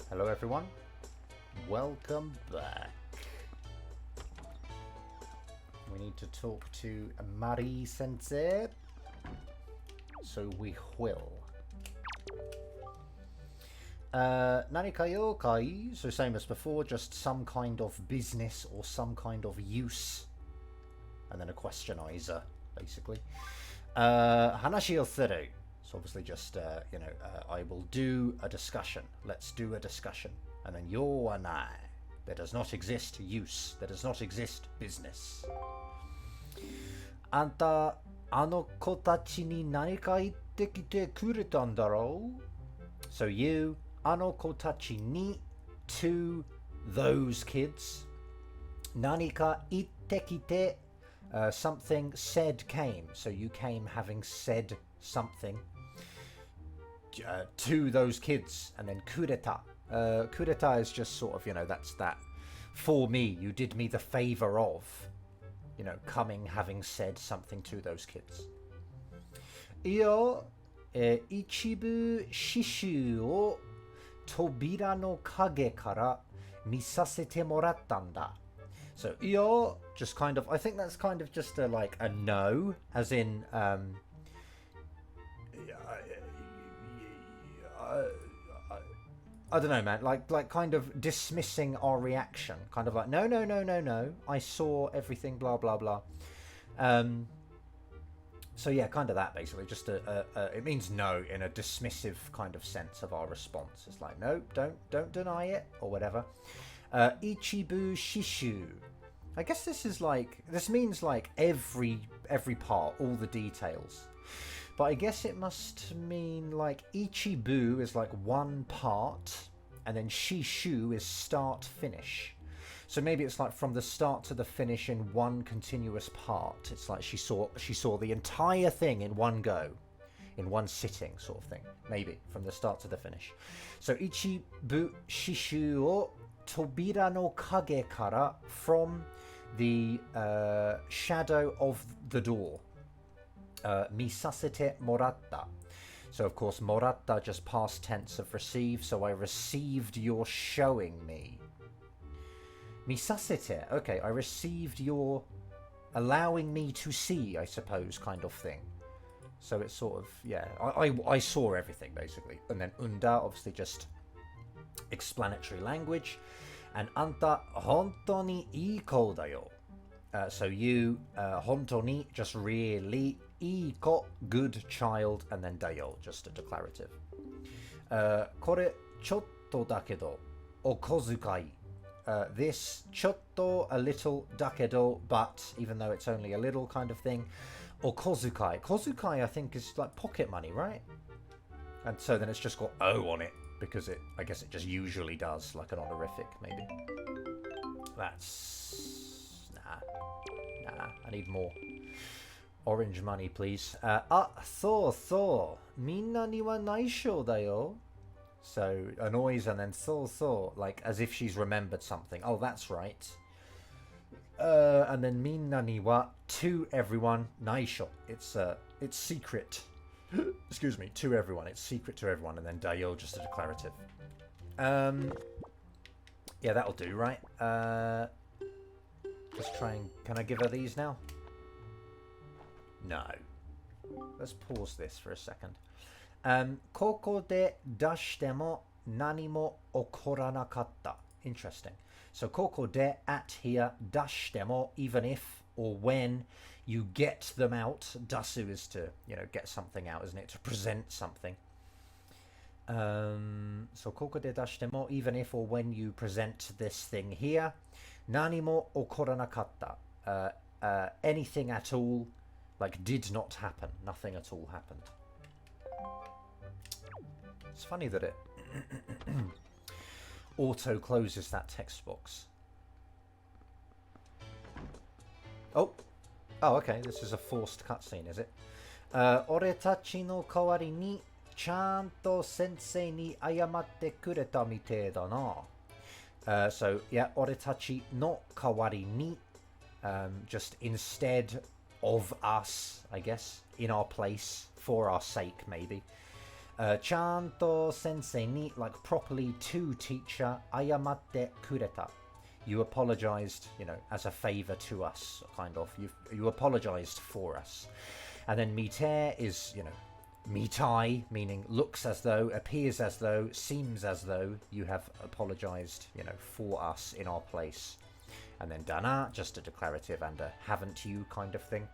Hello everyone, welcome back. We need to talk to Mari Sensei, so we will. Nanika yokai, so same as before, just some kind of business or some kind of use, and then a questionizer, basically. Hanashi o suru. So obviously just, I will do a discussion. Let's do a discussion. And then yo wa nai. There does not exist use. There does not exist business. Anta, ano kotachi ni nanika itte kite kuretan darou? So you, ano kotachi ni, to those kids. Nanika itte kite, something said came. So you came having said something. To those kids, and then kureta. Kureta is just sort of, that's that. For me, you did me the favor of, coming, having said something to those kids. Io, ichibu shishu o tobira no kage kara misasete moratta nda. So, io, just kind of, I think that's kind of just a no, as in, I don't know, man. Like, kind of dismissing our reaction. Kind of like, no. I saw everything. Blah blah blah. So yeah, kind of that basically. Just it means no in a dismissive kind of sense of our response. It's like, no, don't deny it or whatever. Ichibu shishu. I guess this means like every part, all the details. But I guess it must mean like ichibu is like one part, and then shishu is start finish. So maybe it's like from the start to the finish in one continuous part. It's like she saw the entire thing in one go, in one sitting sort of thing. Maybe from the start to the finish. So ichibu shishu o tobira no kage kara, from the shadow of the door. Misasete moratta. So of course moratta just past tense of receive, so I received your showing me. Misasete, okay, I received your allowing me to see, I suppose, kind of thing. So it's sort of, yeah, I saw everything basically. And then unda, obviously just explanatory language. And anta honto ni ii kou da yo. So you, honto ni, just really, iko, good child, and then dayo, just a declarative. Kore chotto dakedo, okozukai. This chotto, a little, dakedo, but, even though it's only a little kind of thing. Okozukai. Kozukai, I think, is like pocket money, right? And so then it's just got O on it, because I guess it just usually does, like an honorific, maybe. That's... Nah, I need more. Orange money, please. So, minna ni wa naisho da yo. So, a noise and then so, like as if she's remembered something. Oh, that's right. And then minna ni wa, to everyone, naisho. It's secret. Excuse me, to everyone. It's secret to everyone. And then dayo, just a declarative. Yeah, that'll do, right? Let's try and... Can I give her these now? No. Let's pause this for a second. Koko de dashite mo nani mo okoranakatta. Interesting. So koko de, at here, dashite mo, even if or when you get them out. Dasu is to, get something out, isn't it? To present something. So koko de dashite mo, even if or when you present this thing here. Nani mo okoranakatta. Anything at all, like did not happen. Nothing at all happened. It's funny that it auto closes that text box. Oh, okay. This is a forced cutscene, is it? Ore tachi no kawari ni chanto sensei ni ayamatte kureta mitei da na. So yeah, ore tachi no kawari ni, just instead of us, I guess, in our place, for our sake, maybe. Chanto sensei ni, like properly to teacher, ayamatte kureta. You apologized, as a favor to us, kind of. You apologized for us. And then mite is, mitai, meaning looks as though, appears as though, seems as though you have apologized, for us in our place. And then dana, just a declarative and a haven't you kind of thing.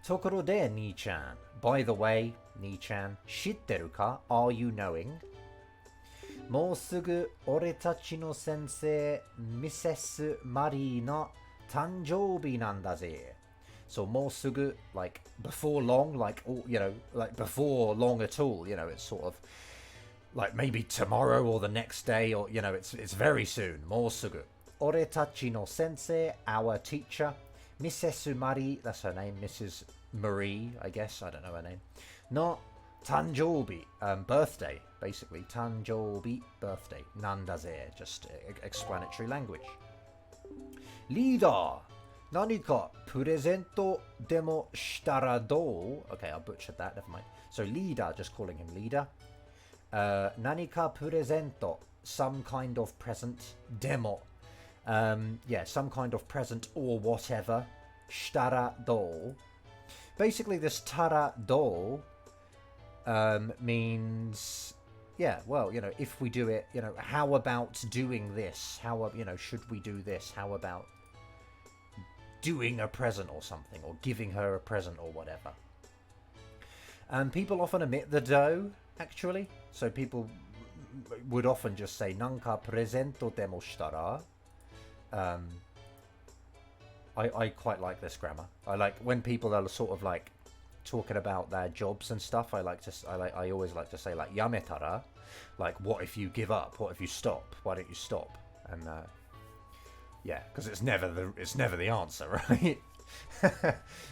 Tokoro de ni-chan. By the way, ni-chan, shitteru ka? Are you knowing? Mou sugu ore tachi no sensei Mrs. Mari no tanjoubi nandaze. So mou sugu, like before long, like before long at all, it's sort of like maybe tomorrow or the next day, or it's very soon. Mou sugu. Ore tachi no sensei, our teacher, Mrs. Mari, that's her name, Mrs. Marie, I guess, I don't know her name. No tanjoubi, birthday, basically. Tanjoubi, birthday. Nandaze, just explanatory language. Leader, nanika presento demo shitara dou? Okay, I butchered that, never mind. So leader, just calling him leader. Nanika presento, some kind of present. Demo, some kind of present or whatever. Shitara dou. Basically, this tara dou means, if we do it, how about doing this? How, should we do this? How about doing a present or something, or giving her a present or whatever? People often omit the do, actually. So people would often just say, nanka presento demo shitara. I quite like this grammar. I like when people are sort of like talking about their jobs and stuff. I always like to say like yametara, like what if you give up? What if you stop? Why don't you stop? And because it's never the answer, right?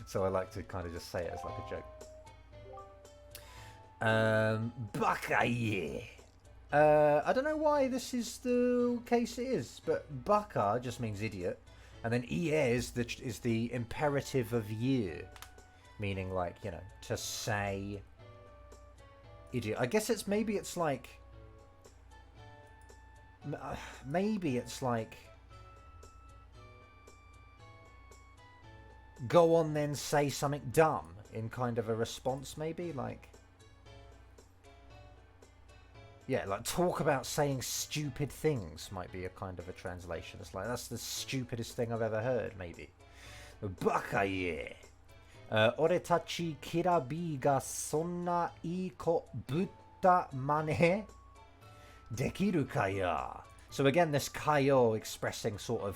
So I like to kind of just say it as like a joke. Baka. I don't know why this is the case it is, but baka just means idiot. And then ie is the imperative of you, meaning like, to say idiot. I guess maybe it's like go on then say something dumb in kind of a response, maybe like. Yeah, like talk about saying stupid things might be a kind of a translation. It's like, that's the stupidest thing I've ever heard, maybe. Baka ye. Ore tachi kirabi ga sonna ii ko butta mane dekiru kaya. So again, this kayo expressing sort of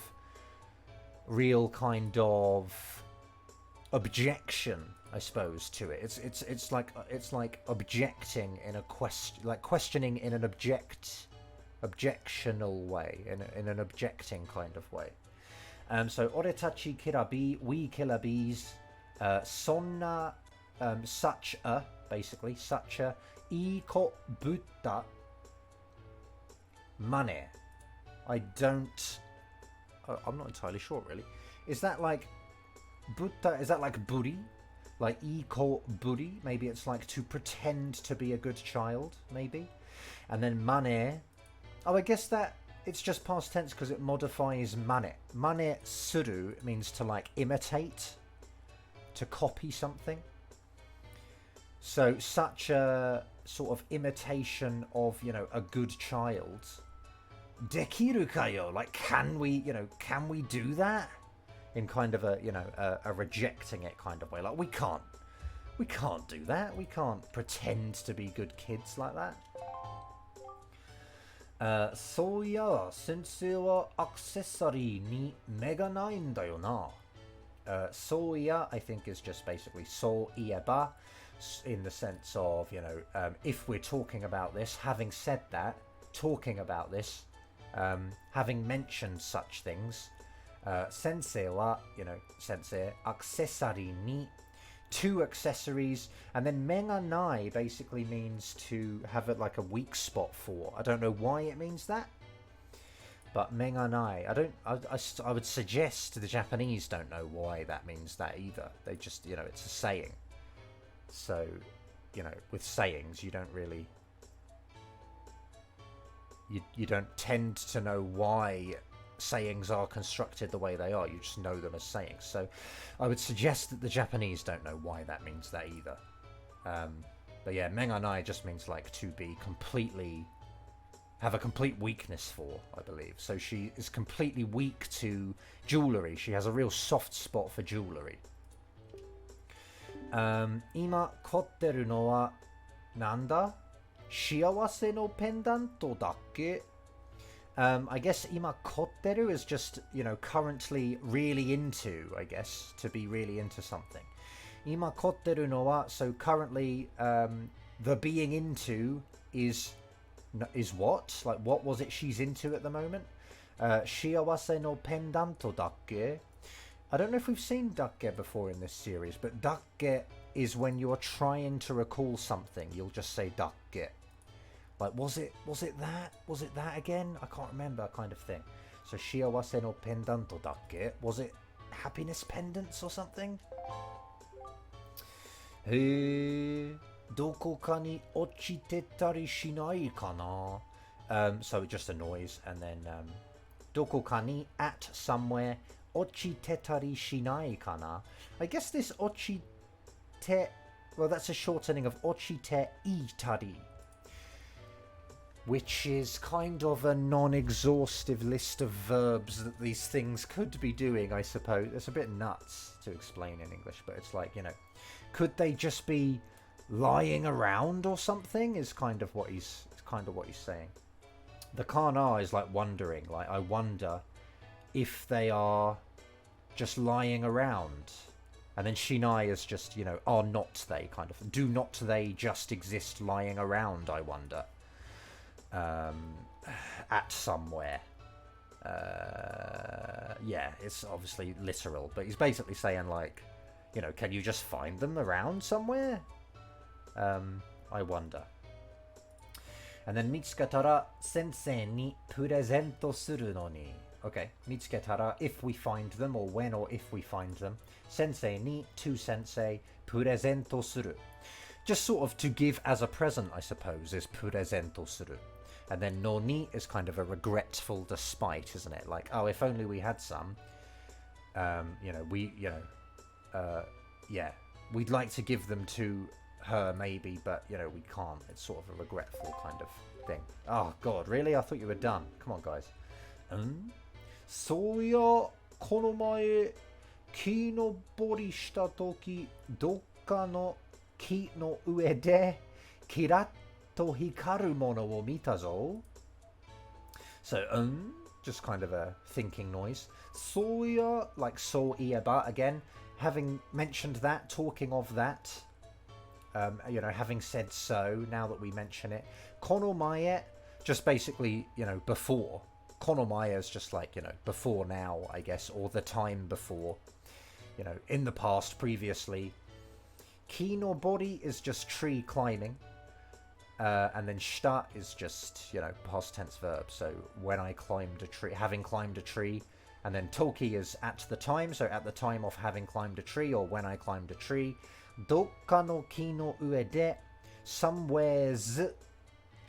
real kind of objection, I suppose, to it. It's like objecting in a question, like questioning in an objectional way, in an objecting kind of way. So ore tachi kirabi, we killer bees, sonna, such a, basically such a, ii ko butta mane. I'm not entirely sure, really. Is that like butta? Is that like buri? Like iko buri? Maybe it's like to pretend to be a good child, maybe. And then mane. Oh, I guess that it's just past tense because it modifies mane. Mane suru means to like imitate, to copy something. So such a sort of imitation of, a good child. Dekiru kayo, like can we do that? In kind of a rejecting it kind of way, like we can't do that. We can't pretend to be good kids like that. So ya, sensei wa accessory ni me ga nai n da yo na. So ya, I think, is just basically so ieba, in the sense of, if we're talking about this, having said that, talking about this, having mentioned such things. Sensei wa, sensei, accessory ni, two accessories, and then me ga nai basically means to have it like a weak spot for. I don't know why it means that, but me ga nai, I would suggest the Japanese don't know why that means that either. They just, it's a saying. So, with sayings, you don't really... You don't tend to know why sayings are constructed the way they are. You just know them as sayings. So I would suggest that the Japanese don't know why that means that either. But yeah, menganai just means like to be completely... have a complete weakness for, I believe. So she is completely weak to jewellery. She has a real soft spot for jewellery. 今凝ってるのはなんだ? 幸せのペンダントだっけ? I guess 今凝ってる is just, currently really into, I guess, to be really into something. 今凝ってるのは, so currently, the being into is what? Like, what was it she's into at the moment? 幸せのペンダントだっけ? I don't know if we've seen dakke before in this series, but dakke is when you're trying to recall something. You'll just say dakke. Like, was it that? Was it that again? I can't remember, kind of thing. So, shiawase no pendanto dakke. Was it happiness pendants or something? どこかに落ちてたりしないかな? So just a noise, and then どこかに at somewhere. 落ちてたりしないかな? I guess this 落ちて, well, that's a shortening of 落ちていたり, which is kind of a non-exhaustive list of verbs that these things could be doing, I suppose. It's a bit nuts to explain in English, but it's like, could they just be lying around or something? Is kind of what he's saying. The kana is like wondering, like I wonder if they are just lying around. And then shinai is just, are not they, kind of. Do not they just exist lying around, I wonder. At somewhere. Yeah, it's obviously literal, but he's basically saying, like, can you just find them around somewhere? I wonder. And then 見つけたら先生にプレゼントするのに. Okay, 見つけたら if we find them, or when or if we find them. 先生に to sensei, プレゼントする. Just sort of to give as a present, I suppose, is プレゼントする. And then no ni is kind of a regretful despite, isn't it? Like, oh, if only we had some. Yeah, we'd like to give them to her maybe, but we can't. It's sort of a regretful kind of thing. Oh god, really? I thought you were done. Come on, guys. そういやこの前木登りした時どっかの木の上でキラッと光るものを見たぞ. So just kind of a thinking noise. そういや like そういえば again, having mentioned that, talking of that, having said so, now that we mention it. この前 just basically, before. この前 is just like, before now, I guess, or the time before, in the past, previously. 木のぼり is just tree climbing, and then した is just, past tense verb. So when I climbed a tree, having climbed a tree, and then toki is at the time, so at the time of having climbed a tree, or when I climbed a tree. どっかの木の上で somewhere's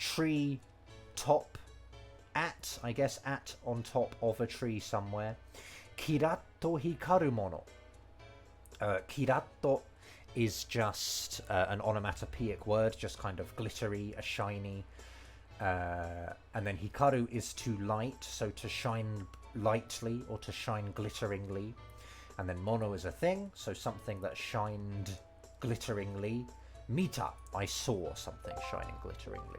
tree top. At, I guess, at on top of a tree somewhere. キラッと光るもの. キラッと is just an onomatopoeic word, just kind of glittery, a shiny. And then hikaru is to light, so to shine lightly or to shine glitteringly. And then mono is a thing, so something that shined glitteringly. Mita, I saw something shining glitteringly.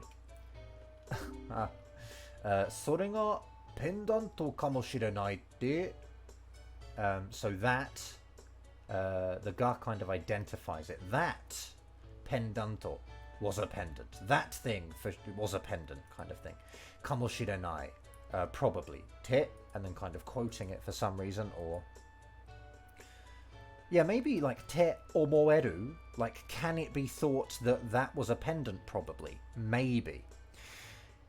それがペンダントかもしれないって. So that, the ga kind of identifies it. That pendanto was a pendant. That thing was a pendant kind of thing. かもしれない, probably. Te, and then kind of quoting it for some reason, or... Yeah, maybe like te omoeru, like can it be thought that that was a pendant, probably. Maybe.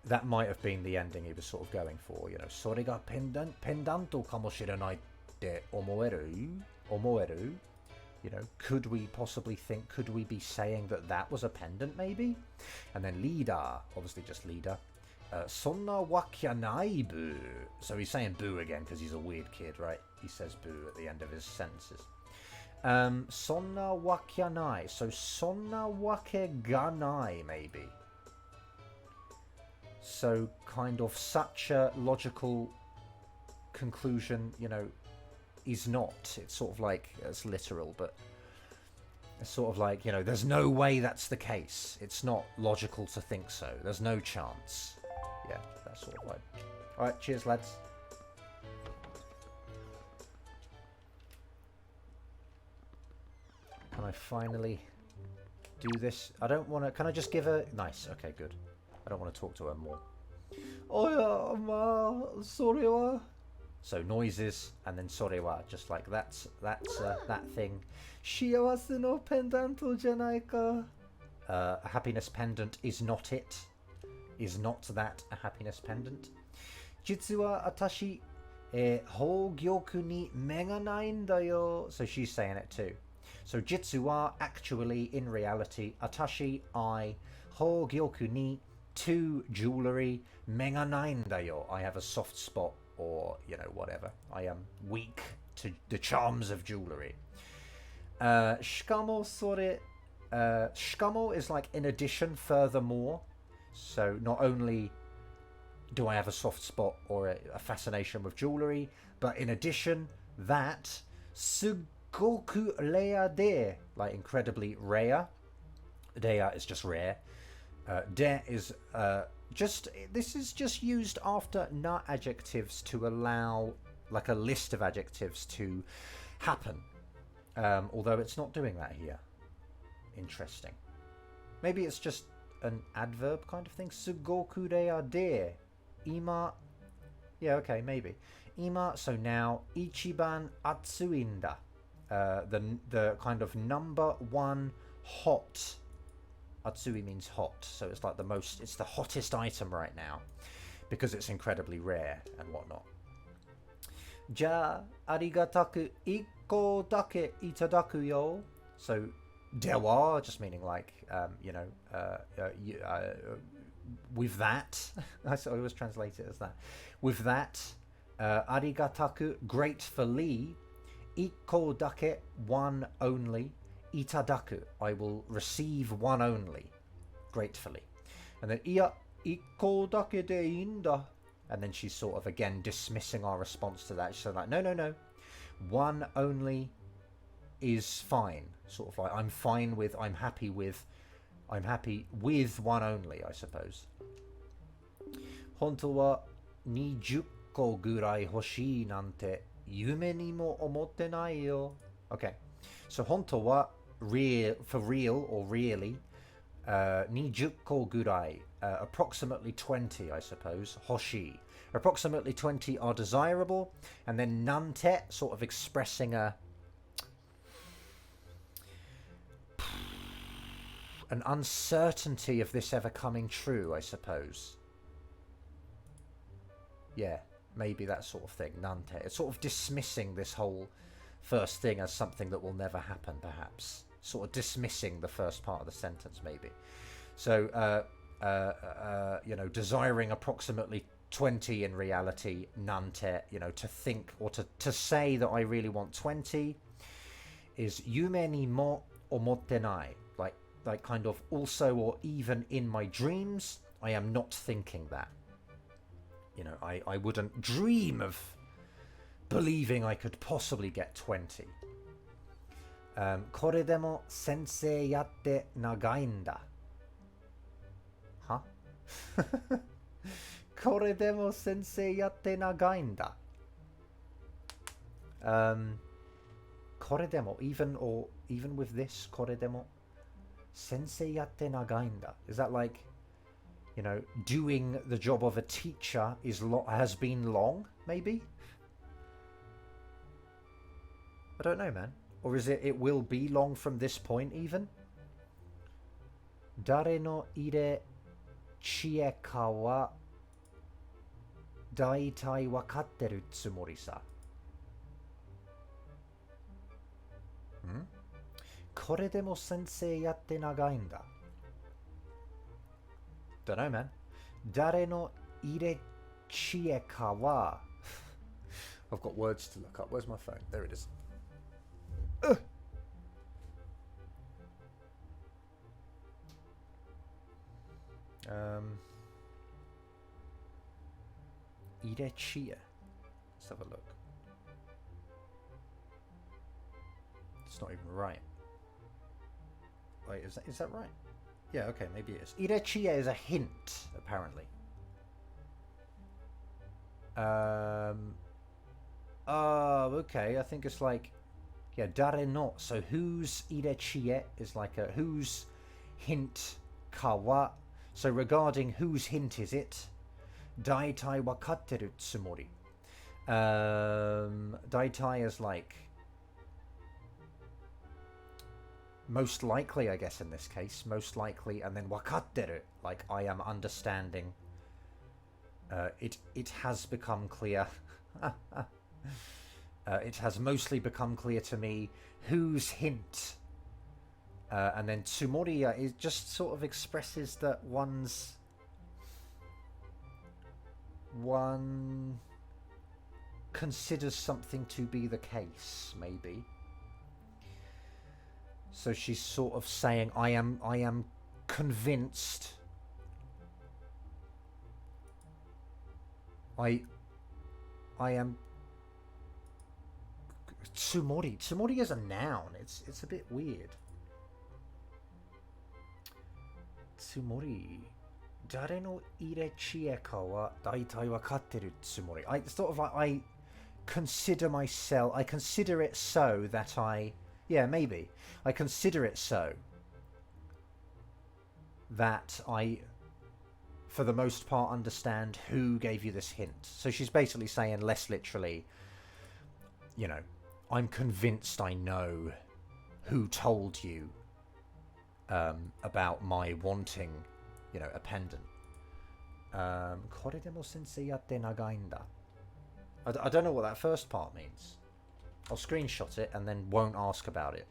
That might have been the ending he was sort of going for, それがペンダントかもしれないって思える? You know, could we possibly think, could we be saying that that was a pendant maybe? And then leader, obviously just leader. Sonna wakya nai boo. So he's saying boo again because he's a weird kid, right? He says boo at the end of his sentences. Sonna wakya nai. So sonna wake ga nai maybe. So kind of such a logical conclusion, you know, is not. It's sort of like, it's literal, but it's sort of like, you know, there's no way that's the case. It's not logical to think so. There's no chance. Yeah, that sort of like. Alright, cheers lads. Can I finally do this? I don't want to, can I just give her, nice, okay, good. I don't want to talk to her more. Oh yeah, sorry wa. So noises and then sorewa, just like that's that thing. Shiawase no pendanto janai ka. A happiness pendant is not it. Is not that a happiness pendant? Jitsu wa atashi hougyoku ni me ga nai n da yo. So she's saying it too. So jitsu wa, actually, in reality, atashi, I, hougyoku ni, to jewelry, me ga nai n da yo. I have a soft spot, or, you know, whatever. I am weak to the charms of jewelry. Shikamo sore. Shikamo is like in addition, furthermore. So not only do I have a soft spot or a fascination with jewelry, but in addition, that sugoku rare de, like incredibly rare. Rare is just rare. De is just, this is just used after na adjectives to allow like a list of adjectives to happen. Although it's not doing that here. Interesting. Maybe it's just an adverb kind of thing. Sugoku rare de. Ima. Yeah, okay, maybe. Ima, so now, ichiban atsuinda. The kind of number one hot. Atsui means hot, so it's like the most, it's the hottest item right now because it's incredibly rare and whatnot. Ja arigataku ikko dake itadaku yo. So dewa, just meaning like, you know, with that, I always translate it as that. With that, arigataku, gratefully, ikko dake, one only, itadaku, I will receive one only, gratefully. And then iya ikko dake de inda, and then she's sort of again dismissing our response to that. She's like, no, one only is fine. Sort of like, I'm happy with one only, I suppose. Honto wa 20 ko gurai hoshii nante yume ni mo omotte nai yo. Okay, so honto wa, real, for real or really, 20 ko gurai, approximately 20, I suppose. Hoshi, approximately 20 are desirable, and then nante, sort of expressing an uncertainty of this ever coming true, I suppose. Yeah, maybe that sort of thing. Nante. It's sort of dismissing this whole first thing as something that will never happen, perhaps. Sort of dismissing the first part of the sentence, maybe. So, you know, desiring approximately 20 in reality, nante, you know, to think or to say that I really want 20 is yume ni mo omotte nai. Like kind of also or even in my dreams, I am not thinking that. You know, I wouldn't dream of believing I could possibly get 20. Kore demo sensei yatte nagai n da. Huh? Kore demo sensei yatte nagai n da. Kore demo, even with this, kore demo sensei yatte nagai n da. Is that like, you know, doing the job of a teacher has been long, maybe? I don't know, man. Or is it will be long from this point even? Dare no ire chie ka wa daitai wakatteru tsumori sa. これでも先生やって長いんだ。Don't know, man. 誰の入れ知恵かは I've got words to look up. Where's my phone? There it is. Irechiya. Let's have a look. It's not even right. Wait, is that right? Yeah, okay, maybe it is. Irechiya is a hint, apparently. Oh, okay. I think it's like, yeah, dare no. So whose irechiye is like a whose hint kawa. So regarding whose hint is it? Daitai wakatteru tsumori. Daitai is like most likely, I guess, in this case. Most likely, and then wakatteru, like I am understanding. It has become clear. It has mostly become clear to me whose hint. And then tsumori is just sort of expresses that one considers something to be the case, maybe. So she's sort of saying, I am convinced. I am tsumori. Tsumori is a noun. It's a bit weird. Tsumori. Dare no irechiye ka wa daitai wakatteru tsumori. I consider myself. I consider it so that I. Yeah, maybe. I consider it so that I, for the most part, understand who gave you this hint. So she's basically saying, less literally, you know, I'm convinced I know who told you about my wanting, you know, a pendant. Kore demo sensei yatte nagai nda. I don't know what that first part means. I'll screenshot it and then won't ask about it.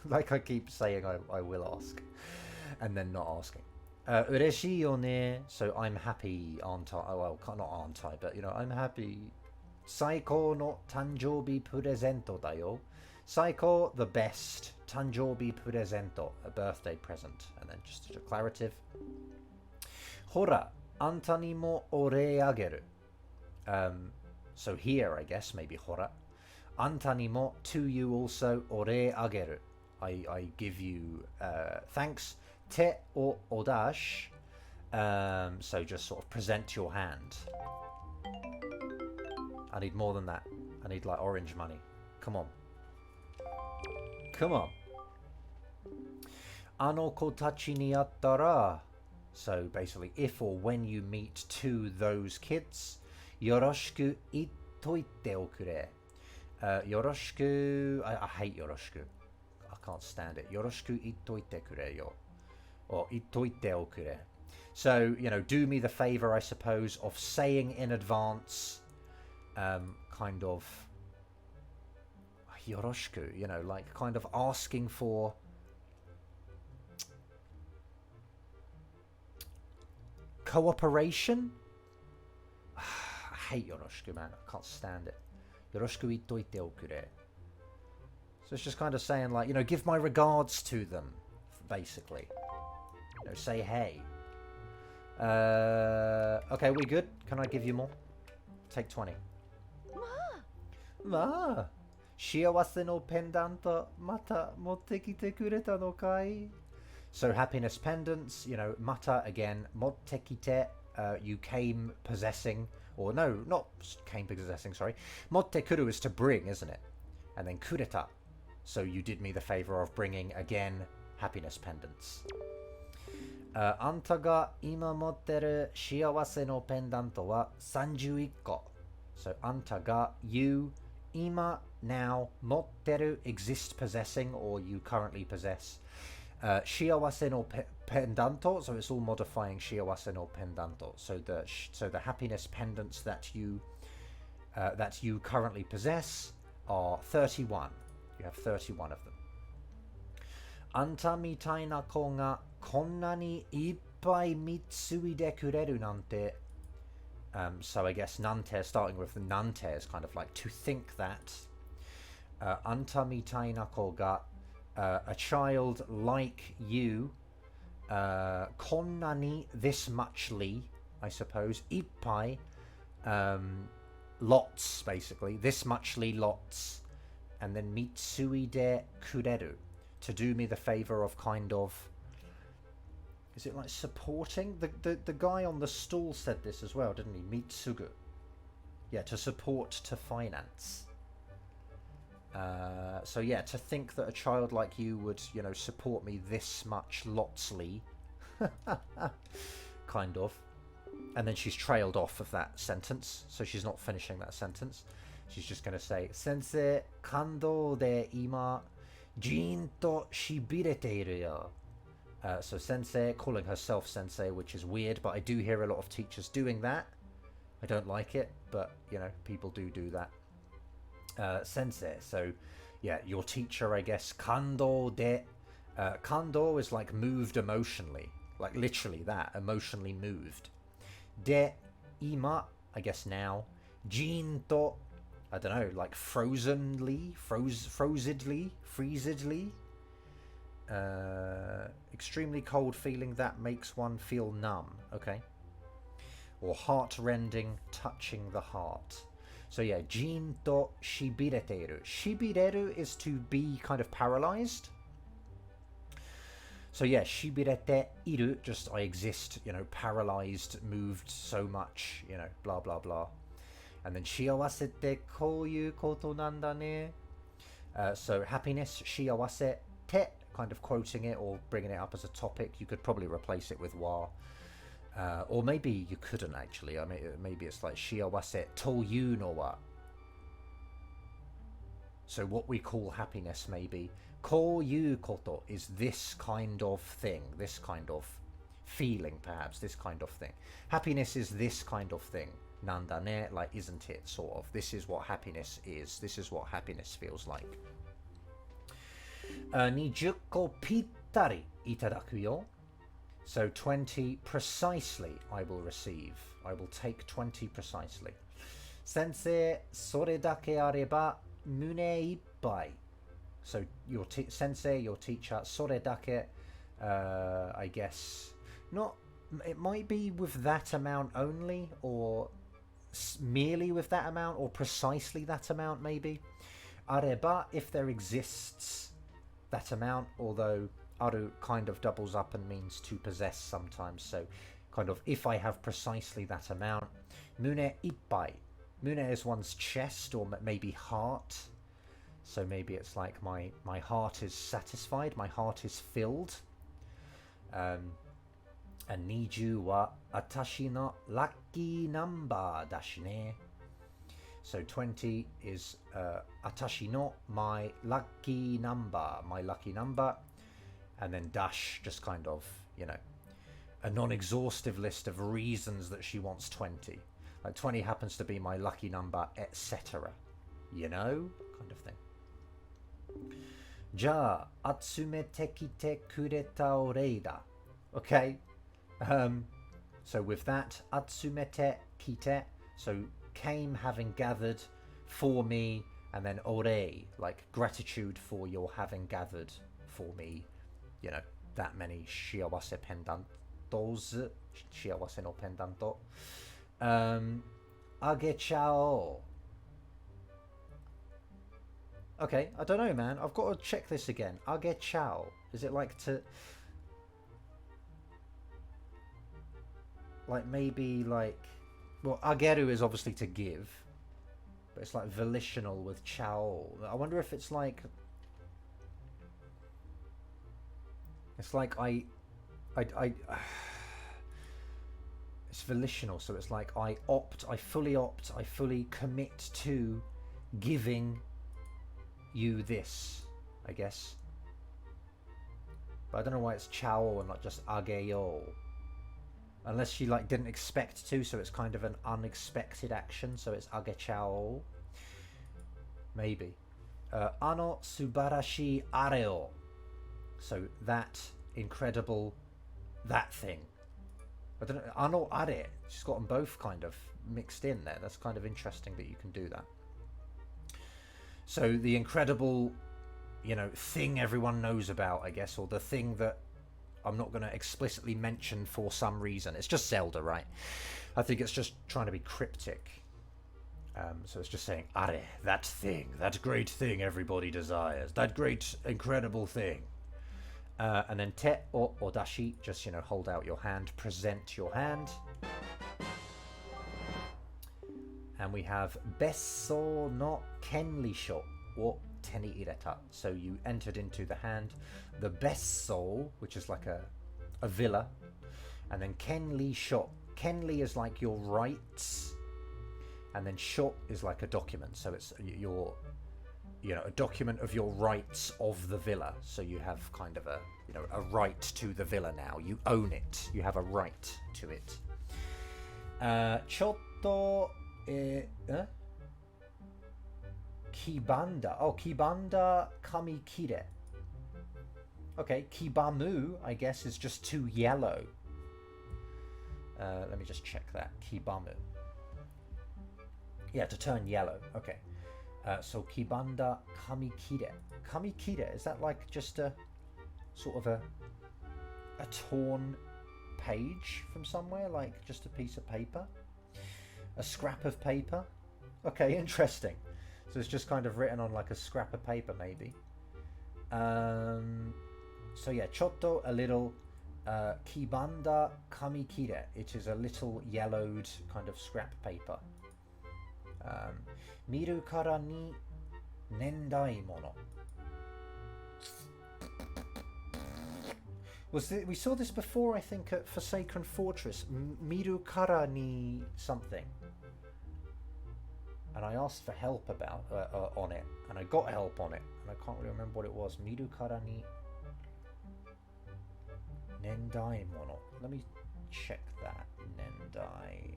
Like I keep saying I will ask. And then not asking. Ureshii yo ne. So I'm happy, aren't I? Well, not aren't I, but you know, I'm happy. Saiko no tanjoubi presento da yo. Saiko, the best. Tanjoubi presento, a birthday present. And then just a declarative. Hora, anta ni mo ore ageru. So here, I guess, maybe hora. Anta ni mo, to you also, ore ageru. I give you thanks. Te o odash. So just sort of present your hand. I need more than that. I need like orange money. Come on. Come on. Ano kotachi ni attara. So basically, if or when you meet to those kids, yoroshiku ittoite okure. Yoroshiku. I hate yoroshiku. I can't stand it. Yoroshiku ittoite kure yo. Or ittoite okure. So, you know, do me the favor, I suppose, of saying in advance, kind of, yoroshiku, you know, like kind of asking for cooperation. I hate yoroshiku, man. I can't stand it. Yoroshiku ittoite okure. So it's just kind of saying, like, you know, give my regards to them, basically. You know, say hey. Okay, we good? Can I give you more? Take 20. Ma! Shiawase no pendanta mata motte kite kureta no kai? So happiness pendants, you know, mata again, motte kite, you came possessing, or no, not came possessing, sorry. Motte kuru is to bring, isn't it? And then kureta. So you did me the favor of bringing, again, happiness pendants. Anta ga ima motteru shiawase no pendanto wa 31 ko. So anta ga, you, ima, now, motteru, exist possessing, or you currently possess. Shiawase no pendanto, so it's all modifying shiawase no pendanto. So the happiness pendants that you currently possess are 31. You have 31 of them. Anta mitai na ko ga konna ni ippai mitsui de kureru nante. So I guess nante, starting with the nante, is kind of like to think that. Anta mitai na ko ga, a child like you, konna ni, this muchly, I suppose, ippai, lots, basically, this muchly lots, and then mitsui de kureru, to do me the favor of kind of, is it like supporting? The guy on the stall said this as well, didn't he? Mitsugu. Yeah, to support, to finance. So yeah, to think that a child like you would, you know, support me this much lotsly. Kind of. And then she's trailed off of that sentence, so she's not finishing that sentence. She's just going to say, Sensei, kando de ima, jin to shibirete yo. So sensei, calling herself sensei, which is weird, but I do hear a lot of teachers doing that. I don't like it, but, you know, people do that. Sensei, so yeah, your teacher, I guess. Kando de, kando is like moved emotionally, like literally that, emotionally moved. De ima, I guess now. Jin to, I don't know, like frozenedly, freezedly. Extremely cold feeling that makes one feel numb. Okay. Or heart-rending, touching the heart. So yeah, jin to shibireteru. Shibireru is to be kind of paralyzed. So yeah, shibirete iru, just I exist, you know, paralyzed, moved so much, you know, blah blah blah. And then shiawase te kouyu koto nanda ne. So happiness, shiawase te, kind of quoting it or bringing it up as a topic. You could probably replace it with wa. Or maybe you couldn't actually. I mean, maybe it's like shiawase toyu no wa. So what we call happiness, maybe koyu koto is this kind of thing, this kind of feeling, perhaps this kind of thing. Happiness is this kind of thing. Nanda ne, like isn't it, sort of. This is what happiness is. This is what happiness feels like. 20個ぴったりいただくよ. So 20 precisely I will receive. I will take 20 precisely. 先生、それだけあれば胸いっぱい. So your sensei, your teacher, それだけ, I guess, not, it might be with that amount only, or merely with that amount, or precisely that amount maybe. あれば, if there exists that amount, although aru kind of doubles up and means to possess sometimes, so kind of if I have precisely that amount. Mune ippai. Mune is one's chest or maybe heart, so maybe it's like my heart is satisfied, my heart is filled. And 20 wa atashi no lucky number dashi ne. So 20 is atashi no, my lucky number, and then dash, just kind of, you know, a non-exhaustive list of reasons that she wants 20. Like 20 happens to be my lucky number, etc. You know, kind of thing. じゃあ、集めてきてくれたお礼だ. Okay. So with that, 集めてきて, so came, having gathered, for me, and then orei, like gratitude for your having gathered for me, you know, that many shiawase pendantos, shiawase no pendanto. Agechao. Okay, I don't know, man. I've got to check this again. Agechao. Is it like to... like maybe like... well, ageru is obviously to give. But it's like volitional with chao. I wonder if it's like... it's like I it's volitional, so it's like I fully commit to giving you this, I guess. But I don't know why it's chao and not just ageyo. Unless she like didn't expect to, so it's kind of an unexpected action, so it's agechao. Maybe. Ano subarashi areo. So that incredible, that thing. I don't know. Ano are. She's got them both kind of mixed in there. That's kind of interesting that you can do that. So the incredible, thing everyone knows about, I guess, or the thing that I'm not going to explicitly mention for some reason. It's just Zelda, right? I think it's just trying to be cryptic. So it's just saying, are, that thing, that great thing everybody desires, that great, incredible thing. And then te or odashi, just, hold out your hand, present your hand. And we have besso no kenrisho wo te ni ireta. So you entered into the hand the besso, which is like a villa. And then kenrisho. Kenri is like your rights. And then sho is like a document. So it's your, a document of your rights of the villa. So you have kind of a right to the villa now. You own it. You have a right to it. Chotto kibanda. Oh, kibanda kami kire. Okay, kibamu, I guess, is just too yellow. Let me just check that. Kibamu. Yeah, to turn yellow. Okay. So kibanda kamikire. Kamikire, is that like just a sort of a torn page from somewhere? Like just a piece of paper? A scrap of paper? Okay, interesting. So it's just kind of written on like a scrap of paper maybe. So yeah, chotto, a little, kibanda kamikire. It is a little yellowed kind of scrap paper. Miru kara ni nendai mono. We saw this before, I think, at Forsaken Fortress. Miru kara ni something. And I asked for help about on it, and I got help on it, and I can't really remember what it was. Miru kara ni nendai mono. Let me check that. Nendai.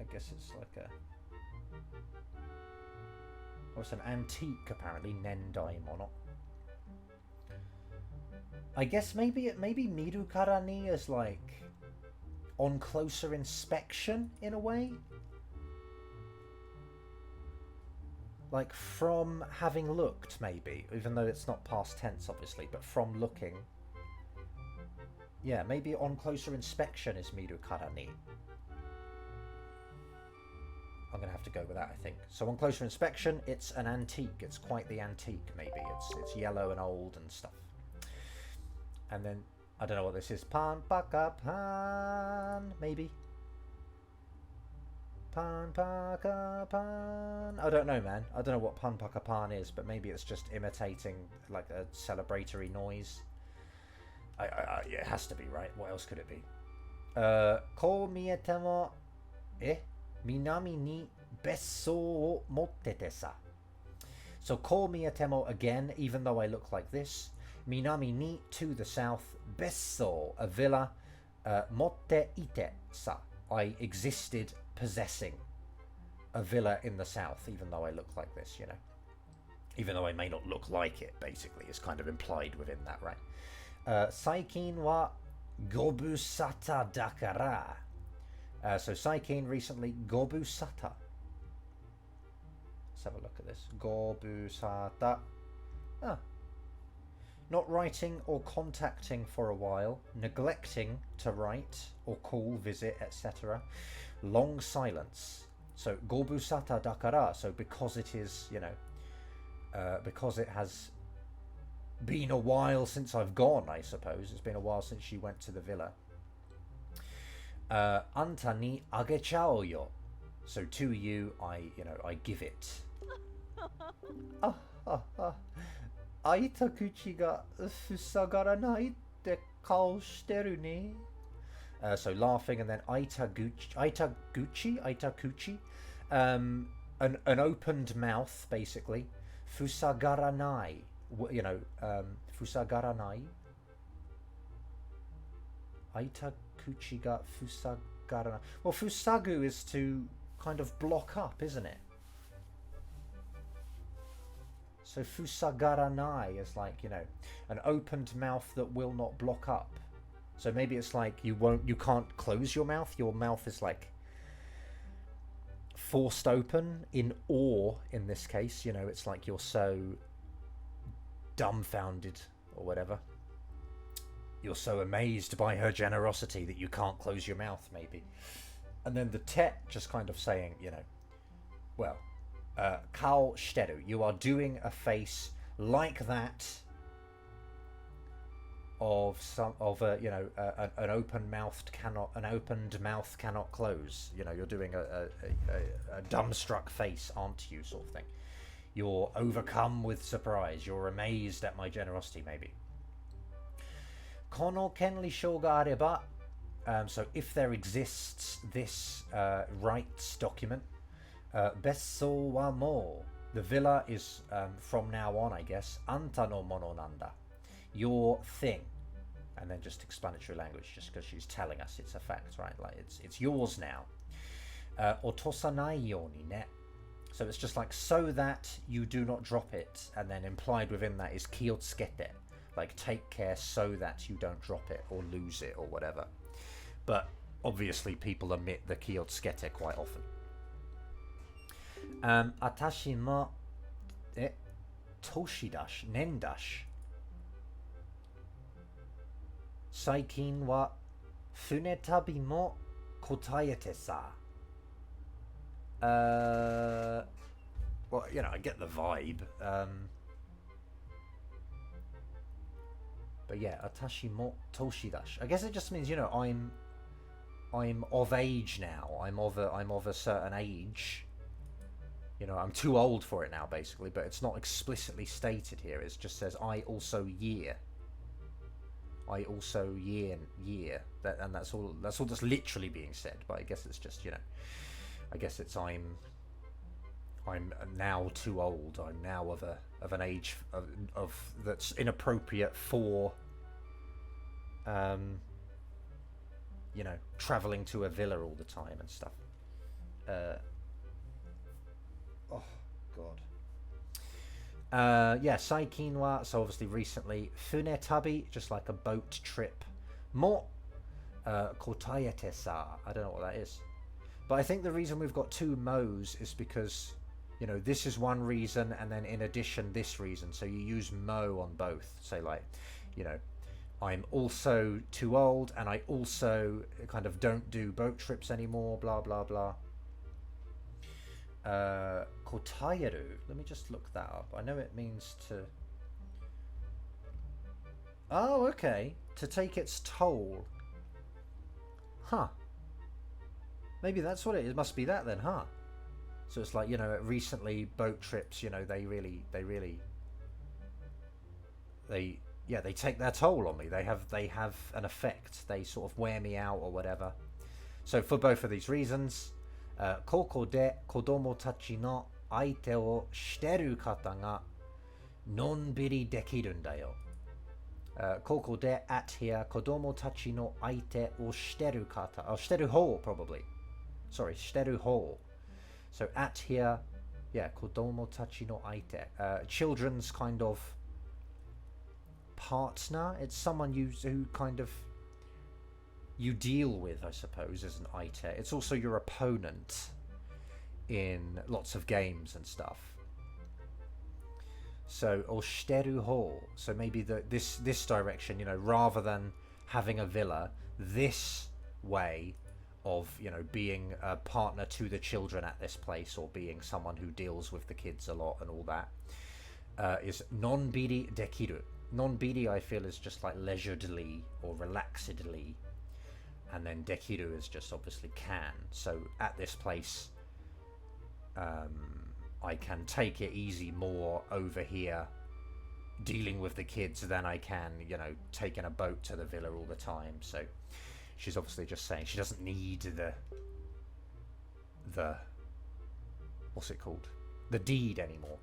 I guess it's like a... Oh, it's an antique, apparently. Nendai mono. I guess maybe miru kara ni is like on closer inspection in a way. Like from having looked, maybe, even though it's not past tense, obviously, but from looking. Yeah, maybe on closer inspection is miru kara ni. I'm going to have to go with that, I think. So on closer inspection, it's an antique. It's quite the antique, maybe. It's yellow and old and stuff. And then, I don't know what this is. Pan, paka, pan, maybe. Pan, paka, pan. I don't know, man. I don't know what pan, paka, pan is, but maybe it's just imitating, like, a celebratory noise. Yeah, it has to be, right? What else could it be? Ko mietemo... Minami ni besso o mottete sa. So ko mietemo again, even though I look like this. Minami ni, to the south. Besso, a villa. Motte ite sa. I existed possessing a villa in the south, even though I look like this, Even though I may not look like it, basically, is kind of implied within that, right? Saikin wa gobusata dakara. So Saikin recently, gobusata. Let's have a look at this. Gobusata. Ah. Not writing or contacting for a while. Neglecting to write or call, visit, etc. Long silence. So gobusata dakara. So because it is, because it has been a while since I've gone, I suppose. It's been a while since she went to the villa. Anta ni agechao yo. So to you, I give it. Aita kuchi ga fusagaranai te kao shiteru ne. So laughing, and then aita kuchi. An opened mouth, basically. Fusagaranai. Fusagaranai. Aita kuchi ga fusagarana. Well, fusagu is to kind of block up, isn't it? So fusagaranai is like, you know, an opened mouth that will not block up. So maybe it's like you can't close your mouth. Your mouth is like forced open in awe in this case. You know, it's like you're so dumbfounded or whatever. You're so amazed by her generosity that you can't close your mouth, maybe. And then the te just kind of saying, you know, well, kao shiteru, you are doing a face like that of you know, an opened mouth cannot close. You know, you're doing a dumbstruck face, aren't you, sort of thing. You're overcome with surprise. You're amazed at my generosity, maybe. Kono kenrisho ga areba. So if there exists this rights document, besso wa mo, the villa is from now on, I guess, anta no mono nanda, your thing. And then just explanatory language, just because she's telling us it's a fact, right? Like it's yours now. Otosanai yoni ne. So it's just like, so that you do not drop it, and then implied within that is kiyotsukete, like take care so that you don't drop it or lose it or whatever. But obviously people omit the kiyotsukete quite often. Atashi mo toshidashi, nendashi. Saikin wa funetabi mo kotaete sa. Well, you know, I get the vibe. But yeah, atashi mo toshidashi. I guess it just means, you know, I'm of age now. I'm of a certain age. You know, I'm too old for it now, basically. But it's not explicitly stated here. It just says I also year. I also year. And that's all that's literally being said. But I guess it's just, you know, I guess it's I'm now too old. I'm now of an age of that's inappropriate for you know, traveling to a villa all the time and stuff. Oh god. Yeah, saikin wa, so obviously recently. Funetabi, just like a boat trip. Mo kotaete sa, I don't know what that is. But I think the reason we've got two mo's is because, you know, this is one reason, and then in addition this reason. So you use mo on both. Say like, you know, I'm also too old, and I also kind of don't do boat trips anymore, blah blah blah. Kotaeru, let me just look that up. I know it means to... Oh, okay. To take its toll. Huh. Maybe that's what it is. It must be that then, huh? So it's like, you know, recently boat trips, you know, they take their toll on me. They have an effect. They sort of wear me out or whatever. So for both of these reasons, koko de kodomo tachi no aite o shiteru kata ga nonbiri dekiru nda yo. Koko de, at here, kodomo tachi no aite o shiteru kata. Oh, shiteru ho, probably. Sorry, shiteru ho. So at here, yeah, kodomo tachi no aite. Children's kind of partner. It's someone who kind of you deal with, I suppose, as an aite. It's also your opponent in lots of games and stuff. So oshiteru ho. So maybe this direction, you know, rather than having a villa, this way of, you know, being a partner to the children at this place, or being someone who deals with the kids a lot and all that, is nonbiri dekiru. Nonbiri, I feel, is just like leisurely or relaxedly, and then dekiru is just obviously can. So at this place, I can take it easy more over here dealing with the kids than I can, you know, taking a boat to the villa all the time. So she's obviously just saying she doesn't need the what's it called? The deed anymore.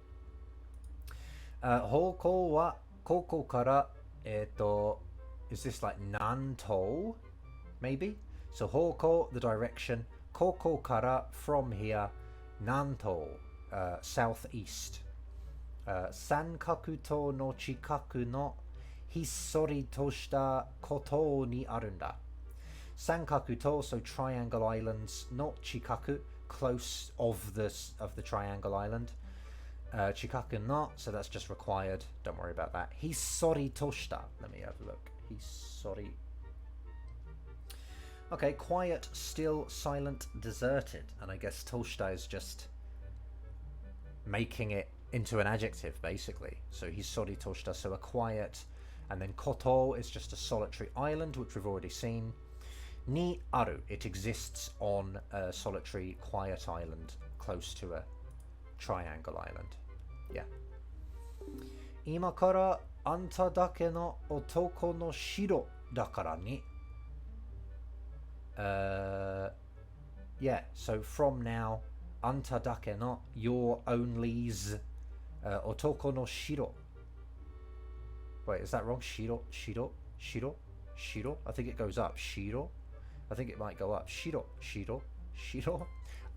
Hoko wa koko kara, is this like nanto? Maybe? So hoko, the direction. Koko kara, from here. Nanto, southeast. Sankaku no chikaku no hissori to shita koto ni arunda. Sankaku to, so triangle islands, not chikaku, close of the triangle island. Chikaku no, so that's just required. Don't worry about that. Hissori to shita. Let me have a look. Hissori. Okay, quiet, still, silent, deserted. And I guess toshita is just making it into an adjective, basically. So hissori toshita, so a quiet. And then koto is just a solitary island, which we've already seen. Ni aru, it exists on a solitary, quiet island close to a triangle island. Yeah. Ima kara anta dake no otoko no shiro dakara ni. Yeah, so from now, anta dake no, your onlys, otoko no shiro. Wait, is that wrong? Shiro? I think it goes up. Shiro? I think it might go up. Shiro?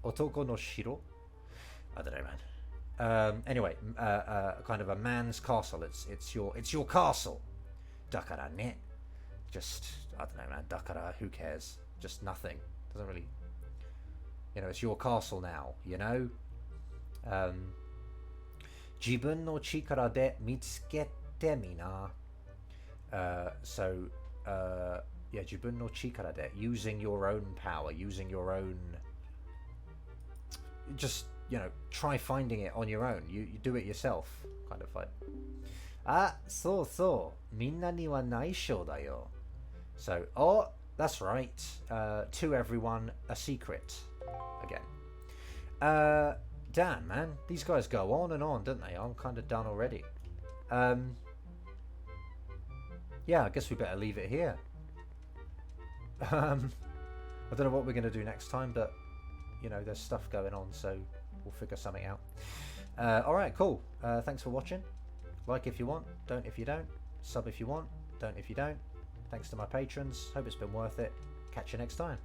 Otoko no shiro? I don't know, man. Anyway, kind of a man's castle. It's your castle. Dakara ne. Just, I don't know, man. Dakara, who cares? Just nothing. Doesn't really, it's your castle now, you know? Jibun no chikara de mitsukete mi na. Yeah, jibun no chikara de, using your own power, using your own, just, try finding it on your own. You do it yourself, kind of like. Ah, so, minna ni wa naisho da yo. So, oh, that's right. To everyone, a secret. Again. Damn, man. These guys go on and on, don't they? I'm kind of done already. Yeah, I guess we better leave it here. I don't know what we're going to do next time, but, there's stuff going on, so we'll figure something out. Alright, cool. Thanks for watching. Like if you want, don't if you don't. Sub if you want, don't if you don't. Thanks to my patrons. Hope it's been worth it. Catch you next time.